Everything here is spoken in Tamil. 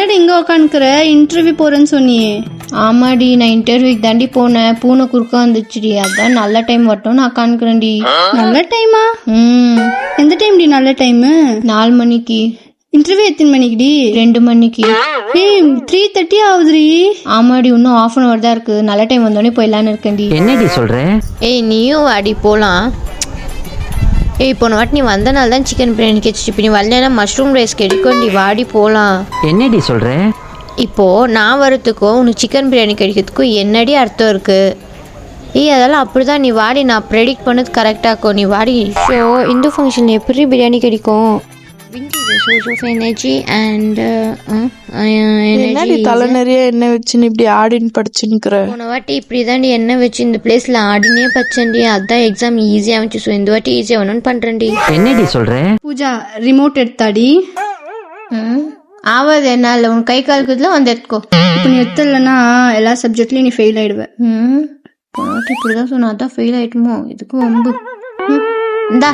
என்னடி இங்க உட்காந்துக்கிற? இன்டர்வியூ போறேன்னு சொன்னியே. ஆமாடி, நான் இன்டர்வியூக்கு தாண்டி போனேன். பூனை குறுக்க வந்துச்சுடி, அதான் நல்ல டைம் வரட்டும் நான் உட்காந்துக்கிறேன்டி. நல்ல டைமா? எந்த டைம் டி நல்ல டைம்? 4 மணிக்கு. இன்டர்வியூ எத்தனை மணிக்குடி? 2 மணிக்கு. 3:30 ஆகுதுடி. ஆமாடி, இன்னும் 1/2 hour தான் இருக்கு. நல்ல டைம் வந்தோடனே போயிடலான்னு இருக்கேன்டி. என்னடி சொல்ற? நீயும் வாடி போலாம். போன வாட்டி நீ வந்தனால தான் சிக்கன் பிரியாணி கிடைச்சிச்சு. இப்போ நீ வரலன்னா மஷ்ரூம் ரைஸ் கிடைக்கும்டி, வாடி போகலாம். என்னடி சொல்ற? இப்போது நான் வரத்துக்கும் உனக்கு சிக்கன் பிரியாணி கிடைக்கிறதுக்கும் என்னடி அர்த்தம் இருக்குது? அதெல்லாம் அப்படி தான். நீ வாடி, நான் ப்ரெடிக்ட் பண்ணது கரெக்டாக இருக்கும். நீ வாடி. ஸோ இந்து ஃபங்க்ஷன் எப்படி பிரியாணி கிடைக்கும்? எனர்ஜி அண்ட் தலை நிறைய எண்ணெய் வச்சுன்னு இப்படி ஆடின்னு படிச்சுன்னுக்குற. போன வாட்டி இப்படி தாண்டி எண்ணெய் வச்சு இந்த பிளேஸில் ஆடினே பச்சேன்டி. அதுதான் எக்ஸாம் ஈஸியாக வந்துச்சு. ஸோ இந்த வாட்டி ஈஸியாக வேணும்னு பண்ணுறேன்டி. என்னடி சொல்ற? பூஜா ரிமோட் எடுத்தாடி. ஆவாது என்னால். உன் கை காலுக்குதுல வந்து எடுத்துக்கோ. இப்போ நீ எடுத்துலன்னா எல்லா சப்ஜெக்ட்லயும் நீ ஃபெயில் ஆயிடுவேன். போன வாட்டி இப்படி தான் சொன்னா, அதான் ஃபெயில் ஆயிட்டுமோ. இதுக்கும் ரொம்ப இந்தா